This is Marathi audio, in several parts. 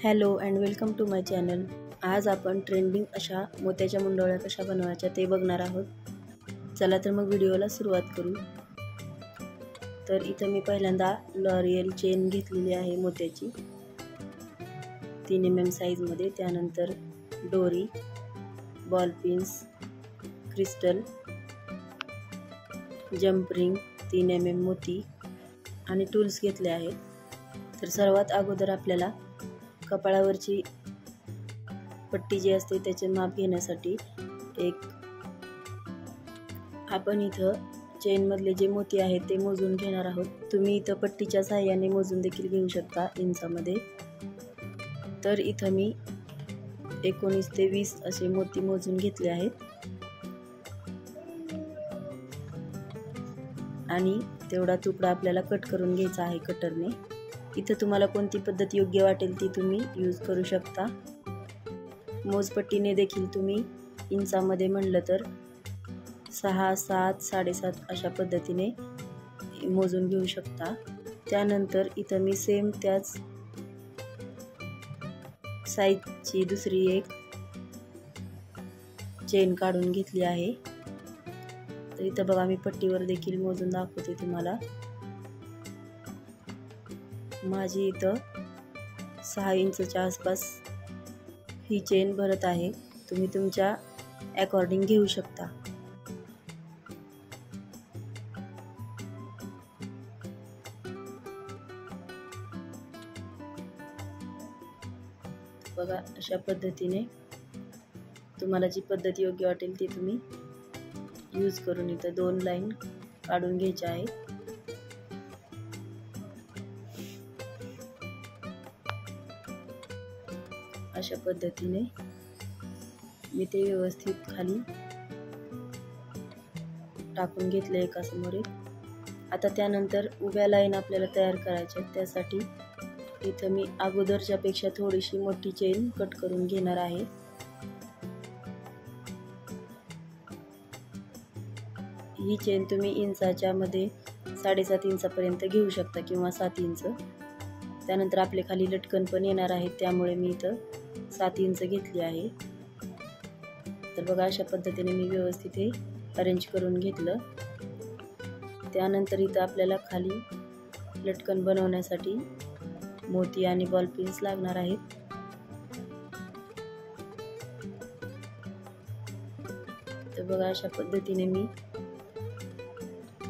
Hello and welcome to my channel. आज आपण ट्रेंडिंग अशा मोत्याच्या मुंडवळ्या कशा बनवायच्या ते बघणार आहोत। चला तर मग व्हिडिओला सुरुवात करू। तर इथं मी पहिल्यांदा लॉरियल चेन घेतलेली आहे मोत्याची 3 mm साईजमध्ये। त्यानंतर दोरी, ball pins, crystal, jump ring, 3 mm मोती आणि टूल्स घेतले आहेत। तर सर्वात अगोदर आपल्याला कपाळावरची पट्टी जी असते त्याचे माप घेण्यासाठी आपण इथं चेन मधले जे मोती आहेत ते मोजून घेणार आहोत। तुम्ही इथं पट्टीच्या सहाय्याने मोजून देखील घेऊ शकता इंचामध्ये। तर इथं मी 19 ते 20 असे मोती मोजून घेतले आहेत आणि तेवढा तुकडा आपल्याला कट करून घ्यायचा आहे कटरने। इथं तुम्हाला कोणती पद्धत योग्य वाटेल ती तुम्ही यूज करू शकता। मोजपट्टीने देखील तुम्ही इंचामध्ये म्हणलं तर 6, 7, 7.5 अशा पद्धतीने मोजून घेऊ शकता। त्यानंतर इथं मी सेम त्याच साईजची दुसरी एक चेन काढून घेतली आहे। तर इथं बघा मी पट्टीवर देखील मोजून दाखवते तुम्हाला। माझी इथं 6 इंचच्या आसपास ही चेन भरत आहे। तुम्ही तुमच्या अकॉर्डिंग घेऊ शकता। बघा अशा पद्धतीने तुम्हाला जी पद्धत योग्य वाटेल ती तुम्ही यूज करून इथं 2 लाईन काढून घ्यायच्या आहेत। अशा पद्धतीने मी ते व्यवस्थित खाली टाकून घेतले एका समोर एक। आता त्यानंतर उभ्या लाईन आपल्याला तयार करायच्या आहेत। त्यासाठी इथं मी अगोदरच्या पेक्षा थोडीशी मोठी चेन कट करून घेणार आहे। ही चेन तुम्ही इंचाच्या मध्ये 7.5 इंचापर्यंत घेऊ शकता किंवा 7 इंच। त्यानंतर आपले खाली लटकन पण येणार आहे, त्यामुळे मी इथं 7 इंच घेतली आहे। तर बघा अशा पद्धतीने मी व्यवस्थित हे अरेंज करून घेतलं। त्यानंतर इथं आपल्याला खाली लटकन बनवण्यासाठी मोती आणि बॉल पिन्स लागणार आहेत। तर बघा अशा पद्धतीने मी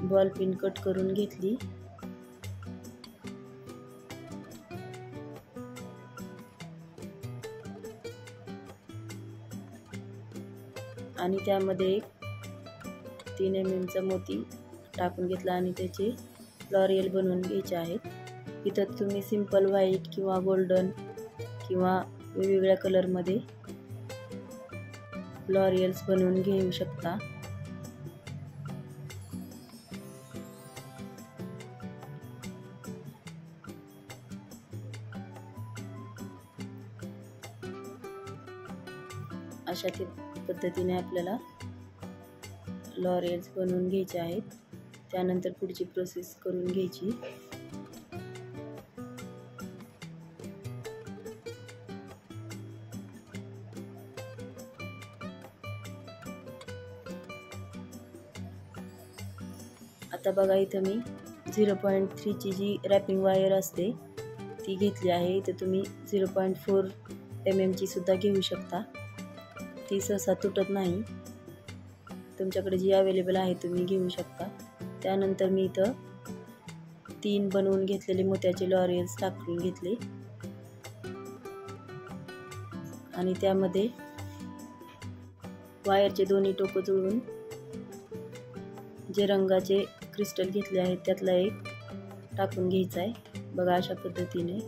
बॉल पिन कट करून घेतली आणि त्यामध्ये 3 mm चा मोती टाकून घेतला आणि त्याचे लॉरियल बनवून घ्यायचे आहेत। इथं तुम्ही सिंपल व्हाईट किंवा गोल्डन किंवा वेगवेगळ्या कलरमध्ये लॉरियल्स बनवून घेऊ शकता। अशा पद्धतीने आपल्याला लॉरियल्स बनवून घ्यायचे आहेत। त्यानंतर पुढची प्रोसेस करून घ्यायची। आता बघा इथं मी 0.3 ची जी रॅपिंग वायर असते ती घेतली आहे। इथं तुम्ही 0.4 mm ची सुद्धा घेऊ शकता, ती सहसा तुटत नाही। तुमच्याकडे जी अवेलेबल आहे तुम्ही घेऊ शकता। त्यानंतर मी इथं 3 बनवून घेतलेले मोत्याचे लॉरियल्स टाकून घेतले आणि त्यामध्ये वायरचे दोन्ही टोकं जुळवून जे रंगाचे क्रिस्टल घेतले आहेत त्यातला एक टाकून घ्यायचा आहे। बघा अशा पद्धतीने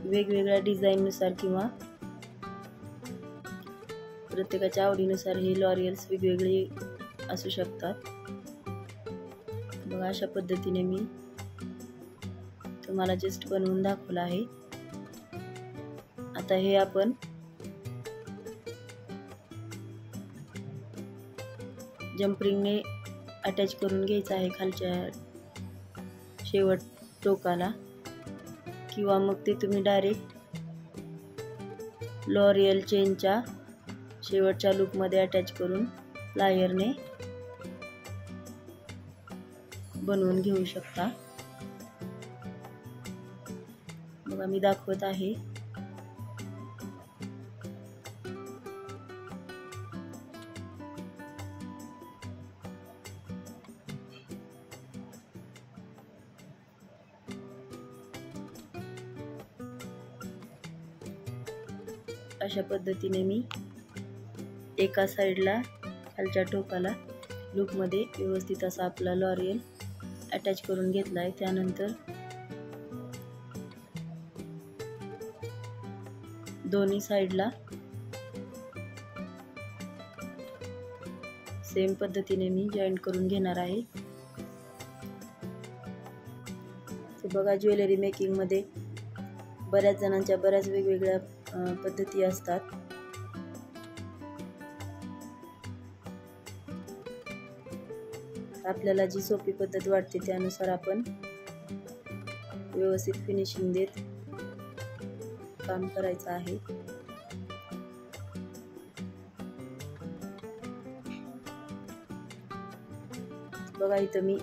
वेगवेगळ्या डिझाईननुसार किंवा प्रत्येकाच्या आवडीनुसार हे लॉरियल्स वेगवेगळे असू शकतात। बघा अशा पद्धतीने मी तुम्हाला जस्ट बनवून दाखवलं आहे। आता हे आपण जंप रिंगने अटॅच करून घ्यायचं आहे खालच्या शेवट टोकाला, किंवा मग ते तुम्ही डायरेक्ट लॉरियल चेनच्या शेवटच्या लूपमध्ये अटॅच करून प्लायरने बनवून घेऊ शकता. बघा मी दाखवत आहे. अशा पद्धतीने मी एका साईडला खालच्या टोकाला लूपमध्ये व्यवस्थित असा आपला लॉरियल अटॅच करून घेतला आहे. त्यानंतर दोन्ही साईडला सेम पद्धतीने मी जॉईंट करून घेणार आहे. ते बघा, ज्वेलरी मेकिंगमध्ये बऱ्याच जणांच्या बऱ्याच वेगवेगळ्या पद्धती असतात. आपल्याला जी सोपी पद्धत वाटते त्यानुसार आपण व्यवस्थित फिनिशिंग देत काम करायचं आहे. बघा इथं मी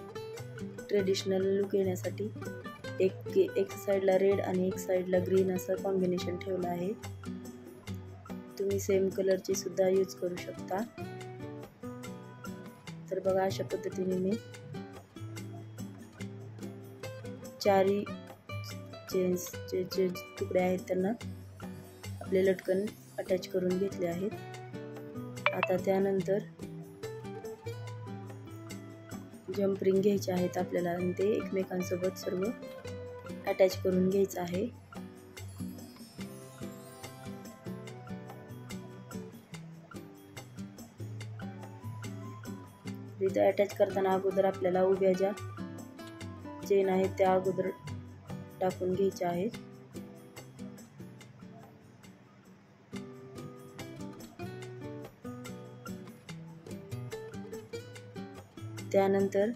ट्रेडिशनल लुक येण्यासाठी एक साईडला रेड आणि एक साईडला ग्रीन असं कॉम्बिनेशन ठेवलं आहे. तुम्ही सेम कलरची सुद्धा यूज करू शकता. तर बघा अशा पद्धतीने मी चारी चेन्सचे जे तुकडे आहेत त्यांना आपले लटकन अटॅच करून घेतले आहेत. आता त्यानंतर जम्प रिंग घ्यायचे आहेत आपल्याला आणि ते एकमेकांसोबत सर्व अटॅच करून घ्यायचं आहे. इथे अटॅच करताना अगोदर आपल्याला उभ्या ज्या चेन आहेत त्या अगोदर टाकून घ्यायच्या आहेत. त्यानंतर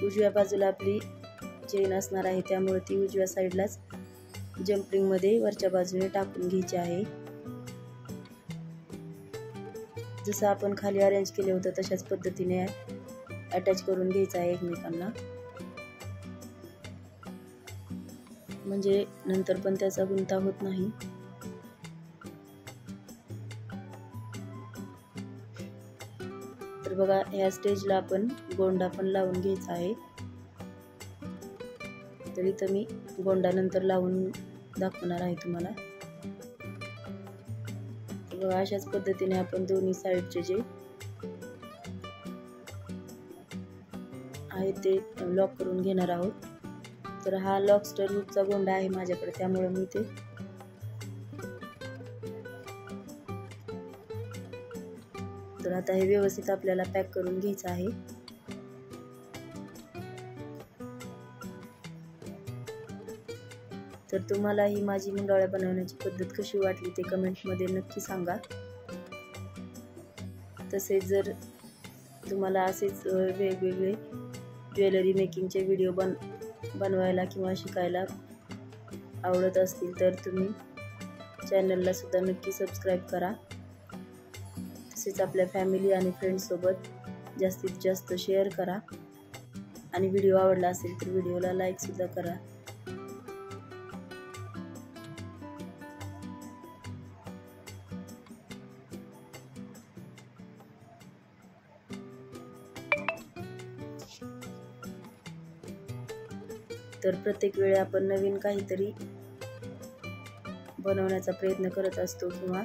उजव्या बाजूला आपली चेन असणार आहे, त्यामुळे ती उजव्या साईडलाच जम्पिंग मध्ये वरच्या बाजूने टाकून घ्यायची आहे. जसं आपण खाली अरेंज केले होतं तशाच पद्धतीने अटॅच करून घ्यायचं आहे एकमेकांना, म्हणजे नंतर पण त्याचा गुंता होत नाही. तर बघा ह्या स्टेजला आपण गोंडा पण लावून घ्यायचा आहे. तर इथं मी गोंडा नंतर लावून दाखवणार आहे तुम्हाला. तर बघा अशाच पद्धतीने आपण दोन्ही साईडचे जे आहे ते लॉक करून घेणार आहोत. तर हा लॉबस्टर हुकचा गोंडा आहे माझ्याकडे, त्यामुळे मी ते तर आता हे व्यवस्थित आपल्याला पॅक करून घ्यायचं आहे. तर तुम्हाला ही माझी मुंडावळ्या बनवण्याची पद्धत कशी वाटली ते कमेंटमध्ये नक्की सांगा. तसेच जर तुम्हाला असेच वेगवेगळे ज्वेलरी मेकिंगचे व्हिडिओ बनवायला किंवा शिकायला आवडत असतील तर तुम्ही चॅनलला सुद्धा नक्की सबस्क्राईब करा. तसेच आपल्या फॅमिली आणि फ्रेंड्ससोबत जास्तीत जास्त शेअर करा आणि व्हिडिओ आवडला असेल तर व्हिडिओला लाईक सुद्धा करा. तर प्रत्येक वेळी आपण नवीन काहीतरी बनवण्याचा प्रयत्न करत असतो किंवा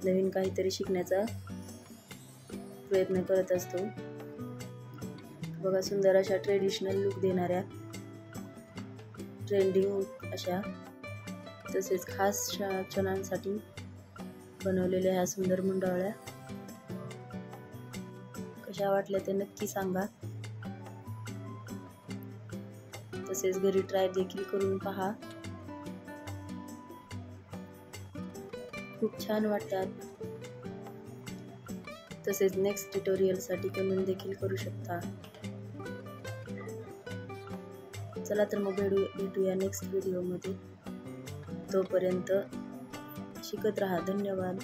नवीन काहीतरी शिकण्याचा प्रयत्न करत असतो. बघा सुंदर अशा ट्रेडिशनल लुक देणाऱ्या ट्रेंडिंग अशा तसेच खास क्षणांसाठी बनवलेल्या ह्या सुंदर मुंडावळ्या कशा वाटल्या ते नक्की सांगा. तसेच घरी ट्राय देखील करून पहा, खूप छान वाटतात. तसेच नेक्स्ट ट्युटोरियल साठी कमेंट देखील करू शकता. चला तर मग भेटूया नेक्स्ट व्हिडिओमध्ये. तोपर्यंत शिकत राहा. धन्यवाद.